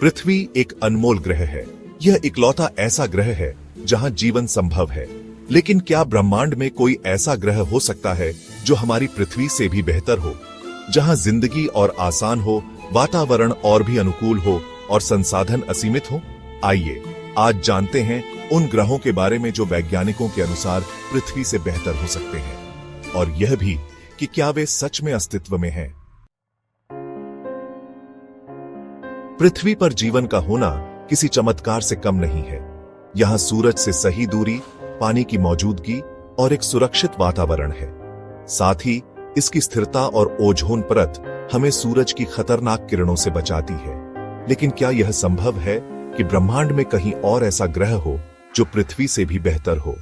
पृथ्वी एक अनमोल ग्रह है। यह इकलौता ऐसा ग्रह है जहां जीवन संभव है। लेकिन क्या ब्रह्मांड में कोई ऐसा ग्रह हो सकता है जो हमारी पृथ्वी से भी बेहतर हो, जहां जिंदगी और आसान हो, वातावरण और भी अनुकूल हो और संसाधन असीमित हो? आइए आज जानते हैं उन ग्रहों के बारे में जो वैज्ञानिकों के अनुसार पृथ्वी से बेहतर हो सकते हैं, और यह भी कि क्या वे सच में अस्तित्व में हैं। पृथ्वी पर जीवन का होना किसी चमत्कार से कम नहीं है। यहां सूरज से सही दूरी, पानी की मौजूदगी और एक सुरक्षित वातावरण है। साथ ही इसकी स्थिरता और ओजोन परत हमें सूरज की खतरनाक किरणों से बचाती है। लेकिन क्या यह संभव है कि ब्रह्मांड में कहीं और ऐसा ग्रह हो जो पृथ्वी से भी बेहतर हो?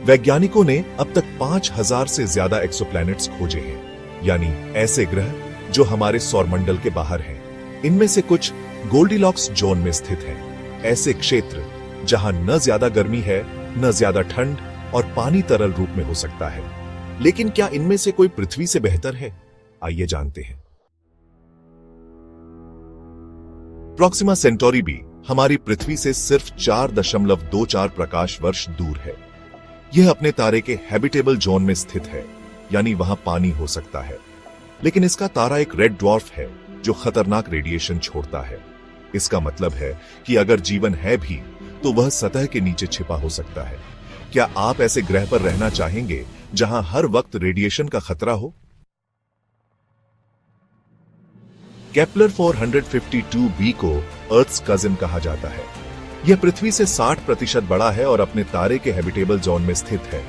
वैज्ञानिकों ने अब तक 5000 से ज्यादा एक्सोप्लैनेट्स खोजे हैं, यानी ऐसे ग्रह जो हमारे सौरमंडल के बाहर हैं। इनमें से कुछ गोल्डीलॉक्स जोन में स्थित हैं, ऐसे क्षेत्र जहां न ज्यादा गर्मी है, न ज्यादा ठंड और पानी तरल रूप में हो सकता है। लेकिन क्या इनमें से कोई पृथ्वी से बेहतर है? आइए जानते हैं। प्रोक्सिमा सेंटोरी बी हमारी पृथ्वी से सिर्फ 4.24 प्रकाश वर्ष दूर है। यह अपने तारे के हैबिटेबल जोन में स्थित है, यानी वहां पानी हो सकता है। लेकिन इसका तारा एक रेड ड्वार्फ है जो खतरनाक रेडिएशन छोड़ता है। इसका मतलब है कि अगर जीवन है भी तो वह सतह के नीचे छिपा हो सकता है। क्या आप ऐसे ग्रह पर रहना चाहेंगे जहां हर वक्त रेडिएशन का खतरा हो? केपलर 452b को अर्थ्स कजिन कहा जाता है। यह पृथ्वी से 60% बड़ा है और अपने तारे के हैबिटेबल जोन में स्थित है।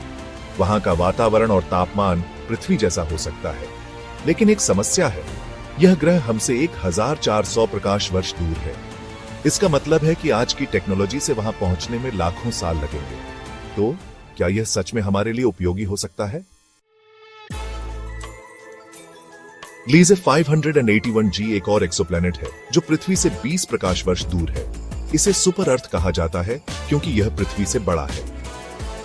वहां का वातावरण और तापमान पृथ्वी जैसा हो सकता है। लेकिन एक समस्या है, यह ग्रह हमसे 1400 प्रकाश वर्ष दूर है। इसका मतलब है कि आज की टेक्नोलॉजी से वहां पहुंचने में लाखों साल लगेंगे। तो क्या यह सच में हमारे लिए उपयोगी हो सकता है? लीज़े 581g एक और एक्सोप्लैनेट है जो पृथ्वी से 20 प्रकाश वर्ष दूर है। इसे सुपर अर्थ कहा जाता है क्योंकि यह पृथ्वी से बड़ा है।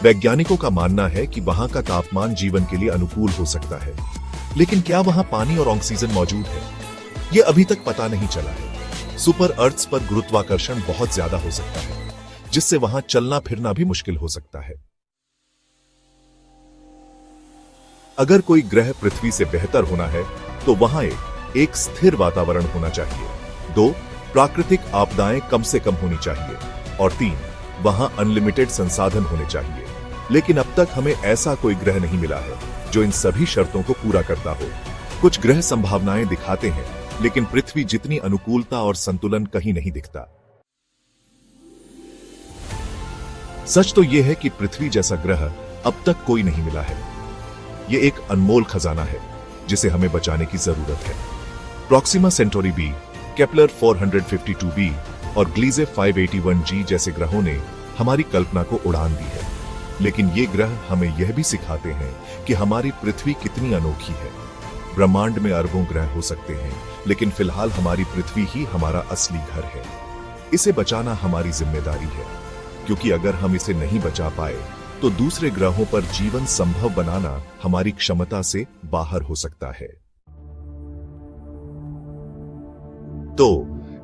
वैज्ञानिकों का मानना है कि वहां का तापमान जीवन के लिए अनुकूल हो सकता है। लेकिन क्या वहां पानी और ऑक्सीजन मौजूद है? यह अभी तक पता नहीं चला है। सुपर अर्थ्स पर गुरुत्वाकर्षण बहुत ज्यादा हो सकता है, जिससे वहां चलना फिरना भी मुश्किल हो सकता है। अगर कोई ग्रह पृथ्वी से बेहतर होना है तो वहां एक स्थिर वातावरण होना चाहिए, 2 प्राकृतिक आपदाएं कम से कम होनी चाहिए, और 3 वहां अनलिमिटेड संसाधन होने चाहिए। लेकिन अब तक हमें ऐसा कोई ग्रह नहीं मिला है जो इन सभी शर्तों को पूरा करता हो। कुछ ग्रह संभावनाएं दिखाते हैं, लेकिन पृथ्वी जितनी अनुकूलता और संतुलन कहीं नहीं दिखता। सच तो यह है कि पृथ्वी जैसा ग्रह अब तक कोई नहीं मिला है। यह एक अनमोल खजाना है जिसे हमें बचाने की जरूरत है। Proxima Centauri B, Kepler 452b और ग्लीजे 581g जैसे ग्रहों ने हमारी कल्पना को उड़ान दी है। लेकिन ये ग्रह हमें यह भी सिखाते हैं कि हमारी पृथ्वी कितनी अनोखी है। ब्रह्मांड में अरबों ग्रह हो सकते हैं, लेकिन फिलहाल हमारी पृथ्वी ही हमारा असली घर है। इसे बचाना हमारी जिम्मेदारी है, क्योंकि अगर हम इसे नहीं बचा पाए तो दूसरे ग्रहों पर जीवन संभव बनाना हमारी क्षमता से बाहर हो सकता है। तो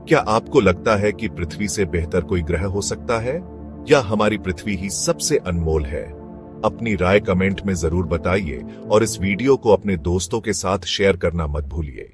क्या आपको लगता है कि पृथ्वी से बेहतर कोई ग्रह हो सकता है, या हमारी पृथ्वी ही सबसे अनमोल है? अपनी राय कमेंट में जरूर बताइए और इस वीडियो को अपने दोस्तों के साथ शेयर करना मत भूलिए।